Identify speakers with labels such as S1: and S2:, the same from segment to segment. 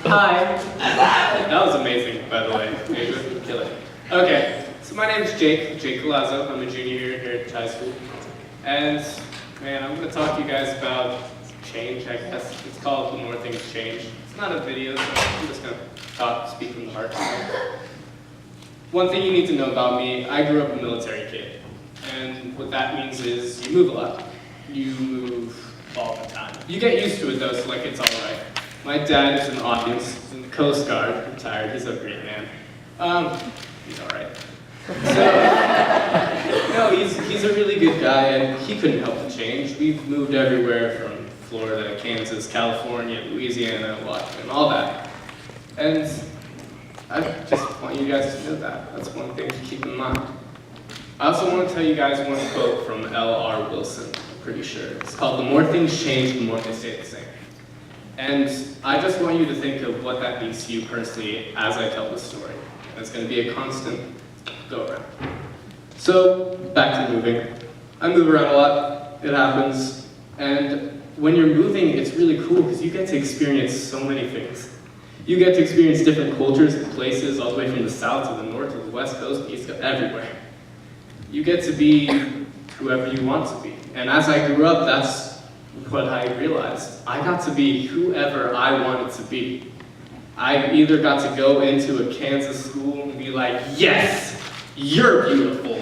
S1: Hi. That was amazing, by the way. You kill it. Okay, so my name is Jake Collazo. I'm a junior here at high school. And, man, I'm going to talk to you guys about change, I guess. It's called The More Things Change. It's not a video, so I'm just going to speak from the heart. One thing you need to know about me, I grew up a military kid. And what that means is you move a lot. You move all the time. You get used to it though, so like it's alright. My dad is in the audience, he's in the Coast Guard, retired, he's a great man. He's alright. So, no, he's a really good guy and he couldn't help the change. We've moved everywhere from Florida, Kansas, California, Louisiana, Washington, all that. And I just want you guys to know that. That's one thing to keep in mind. I also want to tell you guys one quote from L.R. Wilson, I'm pretty sure. It's called, "The more things change, the more they stay the same." And I just want you to think of what that means to you personally as I tell this story. And it's going to be a constant go-around. So, back to moving. I move around a lot, it happens. And when you're moving, it's really cool because you get to experience so many things. You get to experience different cultures and places, all the way from the south to the north to the west coast, the east coast, everywhere. You get to be whoever you want to be. And as I grew up, that's what I realized. I got to be whoever I wanted to be. I either got to go into a Kansas school and be like, yes, you're beautiful,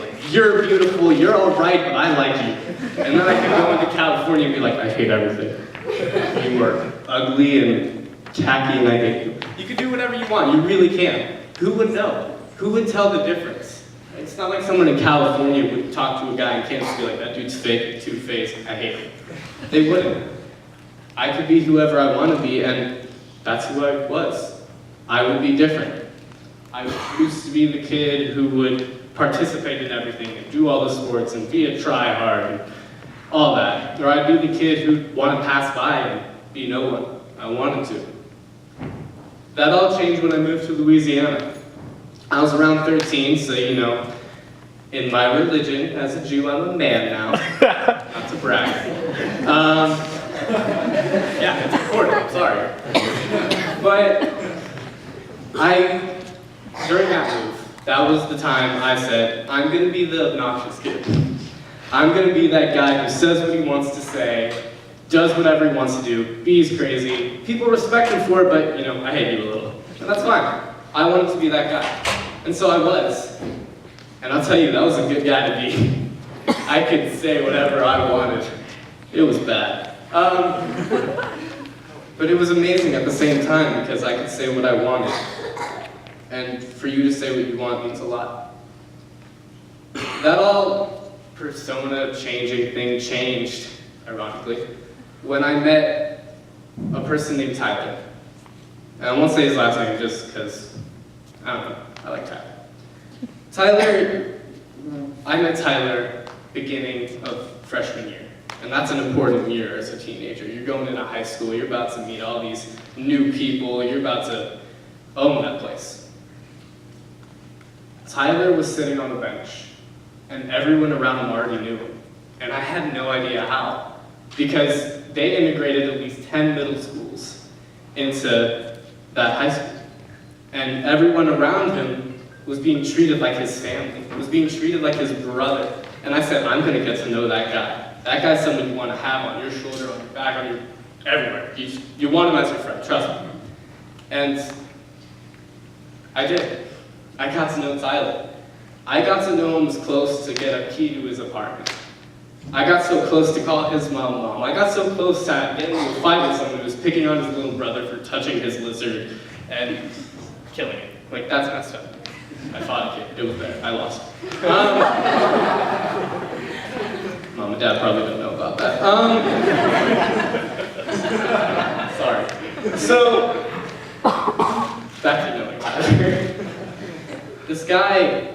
S1: you're all right, but I like you. And then I could go into California and be like, I hate everything. You were ugly and tacky and I hate you. You can do whatever you want, you really can. Who would know? Who would tell the difference? It's not like someone in California would talk to a guy in Kansas and be like, that dude's fake, two-faced, I hate him. They wouldn't. I could be whoever I want to be, and that's who I was. I would be different. I used to be the kid who would participate in everything and do all the sports and be a try-hard and all that. Or I'd be the kid who'd want to pass by and be no one. I wanted to. That all changed when I moved to Louisiana. I was around 13, so you know, in my religion, as a Jew, I'm a man now. Not to brag. Yeah, it's important, I'm sorry. But during that move, that was the time I said, I'm gonna be the obnoxious kid. I'm gonna be that guy who says what he wants to say, does whatever he wants to do, be's crazy. People respect him for it, but you know, I hate you a little. And that's fine. I wanted to be that guy. And so I was. And I'll tell you, that was a good guy to be. I could say whatever I wanted. It was bad. But it was amazing at the same time because I could say what I wanted. And for you to say what you want means a lot. That all persona changing thing changed, ironically, when I met a person named Tyler. And I won't say his last name just because, I don't know, I like Tyler. I met Tyler beginning of freshman year. And that's an important year as a teenager. You're going into high school, you're about to meet all these new people, you're about to own that place. Tyler was sitting on the bench, and everyone around him already knew him. And I had no idea how, because they integrated at least 10 middle schools into that high school. And everyone around him was being treated like his family, was being treated like his brother. And I said, I'm gonna get to know that guy. That guy's someone you want to have on your shoulder, on your back, on your, everywhere. You want him as your friend, trust me. And I did. I got to know Tyler. I got to know him as close to get a key to his apartment. I got so close to call his mom. I got so close to getting into a fight with someone who was picking on his little brother for touching his lizard and killing it. Like, that's messed up. I fought a kid. It was bad. I lost. Mom and Dad probably don't know about that. Sorry. So, back to knowing Tyler. This guy,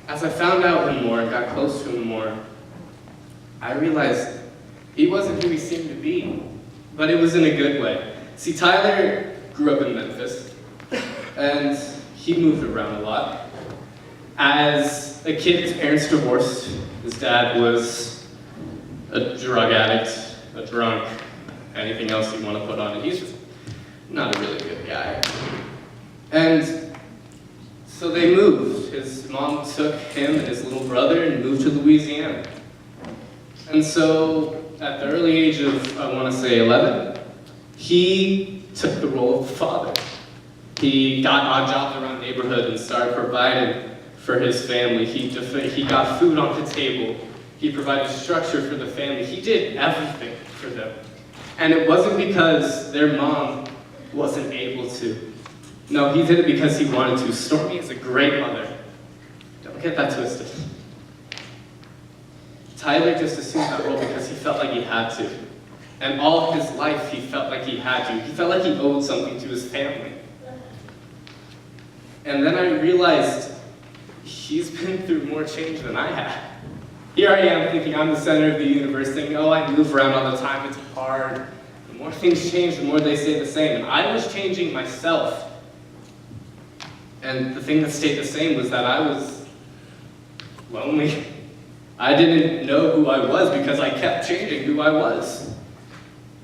S1: as I found out him more and got close to him more, I realized he wasn't who he seemed to be, but it was in a good way. See, Tyler grew up in Memphis, and he moved around a lot. As a kid, his parents divorced. His dad was a drug addict, a drunk, anything else you want to put on it. He's just not a really good guy. And so they moved. His mom took him and his little brother and moved to Louisiana. And so at the early age of, I want to say 11, he took the role of the father. He got odd jobs around the neighborhood and started providing for his family. He got food on the table. He provided structure for the family. He did everything for them. And it wasn't because their mom wasn't able to. No, he did it because he wanted to. Stormy is a great mother. Don't get that twisted. Tyler just assumed that role because he felt like he had to. And all of his life, he felt like he had to. He felt like he owed something to his family. And then I realized he's been through more change than I have. Here I am thinking I'm the center of the universe, thinking, oh, I move around all the time, it's hard. The more things change, the more they stay the same. And I was changing myself. And the thing that stayed the same was that I was lonely. I didn't know who I was because I kept changing who I was.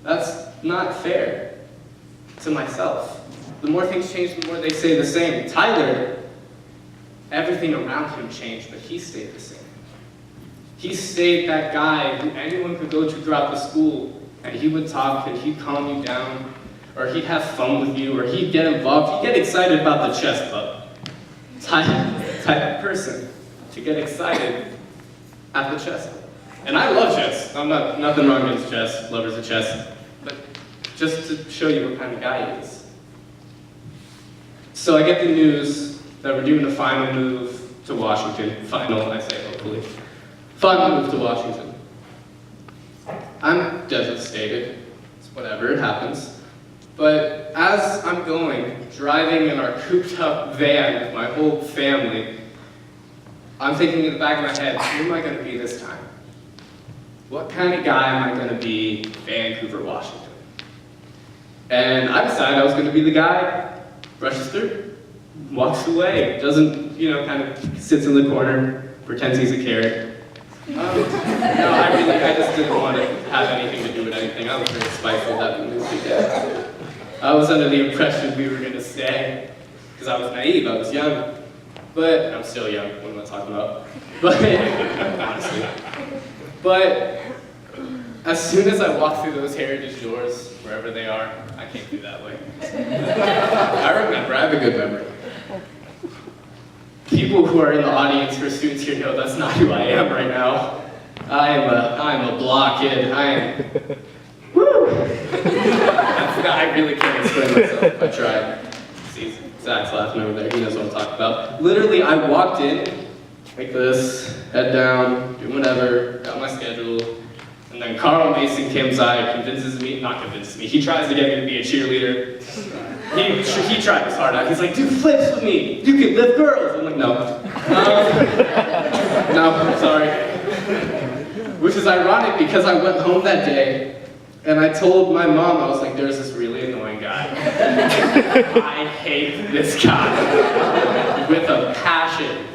S1: That's not fair to myself. The more things change, the more they stay the same. Tyler, everything around him changed, but he stayed the same. He stayed that guy who anyone could go to throughout the school, and he would talk, and he'd calm you down, or he'd have fun with you, or he'd get involved. He'd get excited about the chess club. Type of person to get excited at the chess club. And I love chess. I'm not, nothing wrong against chess, lovers of chess, but just to show you what kind of guy he is. So I get the news that we're doing a final move to Washington. Final, I say hopefully. Final move to Washington. I'm devastated. It's whatever, it happens. But as I'm going, driving in our cooped up van with my whole family, I'm thinking in the back of my head, who am I going to be this time? What kind of guy am I going to be in Vancouver, Washington? And I decided I was going to be the guy rushes through, walks away, doesn't, kind of sits in the corner, pretends he's a carrot. No, I just didn't want to have anything to do with anything. I was very spiteful that we moved again. I was under the impression we were going to stay, because I was naive, I was young. But, I'm still young, what am I talking about? But, honestly. But, as soon as I walk through those heritage doors, wherever they are, I came through that way. I remember, I have a good memory. People who are in the audience, for students here, know that's not who I am right now. I am a blah kid. I am, woo! I really can't explain myself. I tried. See, Zach's laughing over there. He knows what I'm talking about. Literally, I walked in like this, head down, doing whatever, got my schedule. And then Carl Mason comes by, convinces me, not convinces me, he tries to get me to be a cheerleader. He tried his hard out. He's like, do flips with me. You can lift girls. I'm like, no. No, sorry. Which is ironic because I went home that day and I told my mom, I was like, there's this really annoying guy. I hate this guy with a passion.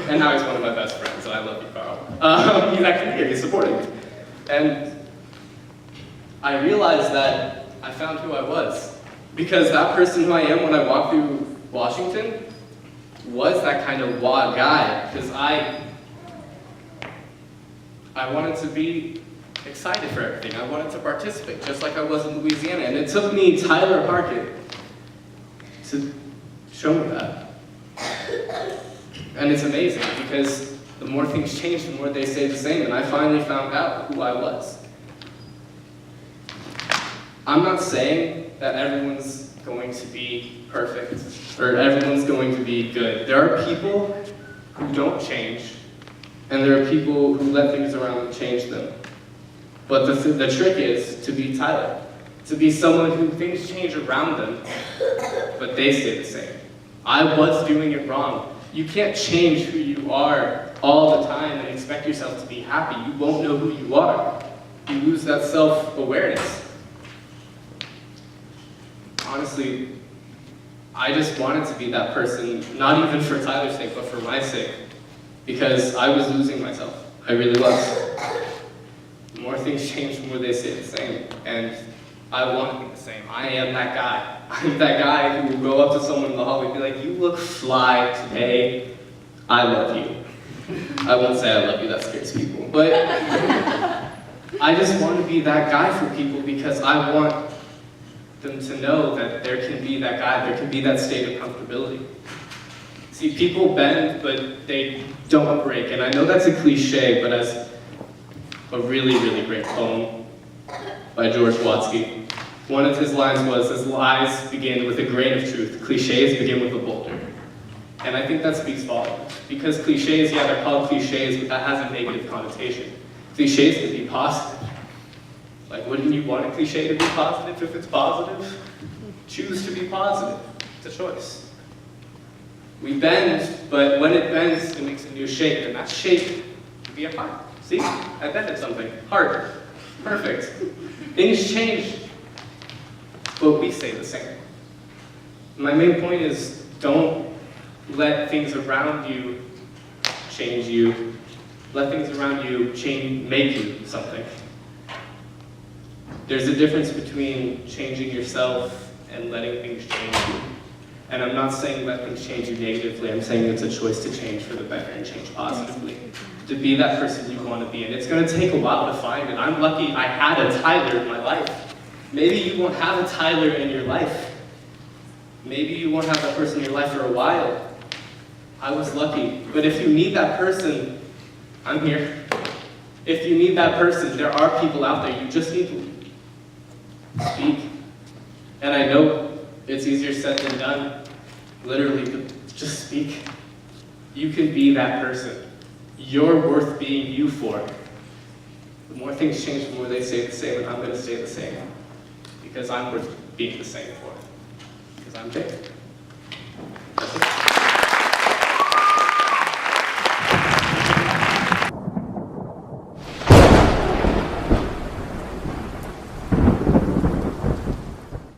S1: And now he's one of my best friends, so I love you, Carl. He's actually here, he's supporting me. And I realized that I found who I was. Because that person who I am when I walk through Washington was that kind of wild guy. Because I wanted to be excited for everything. I wanted to participate, just like I was in Louisiana. And it took me Tyler Harkin to show me that. And it's amazing, because the more things change, the more they stay the same. And I finally found out who I was. I'm not saying that everyone's going to be perfect, or everyone's going to be good. There are people who don't change, and there are people who let things around and change them. But the trick is to be Tyler, to be someone who things change around them, but they stay the same. I was doing it wrong. You can't change who you are all the time and expect yourself to be happy. You won't know who you are. You lose that self-awareness. Honestly, I just wanted to be that person, not even for Tyler's sake, but for my sake. Because I was losing myself. I really was. The more things change, the more they stay the same. And I wanted to be the same. I am that guy. I'm that guy who will go up to someone in the hallway and be like, you look fly today. I love you. I won't say I love you, that scares people. But I just want to be that guy for people because I want them to know that there can be that guy, there can be that state of comfortability. See, people bend, but they don't break. And I know that's a cliche, but as a really, really great poem by George Watsky, one of his lines was, as lies begin with a grain of truth, cliches begin with a boulder. And I think that speaks volumes. Because cliches, yeah, they're called cliches, but that has a negative connotation. Cliches can be positive. Like, wouldn't you want a cliche to be positive if it's positive? Choose to be positive. It's a choice. We bend, but when it bends, it makes a new shape, and that shape could be a heart. See? I bended something. Heart. Perfect. Things change, but we stay the same. My main point is, don't let things around you change you. Let things around you make you something. There's a difference between changing yourself and letting things change you. And I'm not saying let things change you negatively, I'm saying it's a choice to change for the better and change positively. To be that person you want to be. And it's going to take a while to find it. I'm lucky I had a Tyler in my life. Maybe you won't have a Tyler in your life. Maybe you won't have that person in your life for a while. I was lucky. But if you need that person, I'm here. If you need that person, there are people out there. You just need to speak. And I know it's easier said than done, literally, but just speak. You can be that person. You're worth being you for. The more things change, the more they stay the same, and I'm going to stay the same. Because I'm worth being the same for. Because I'm Jake. That's it.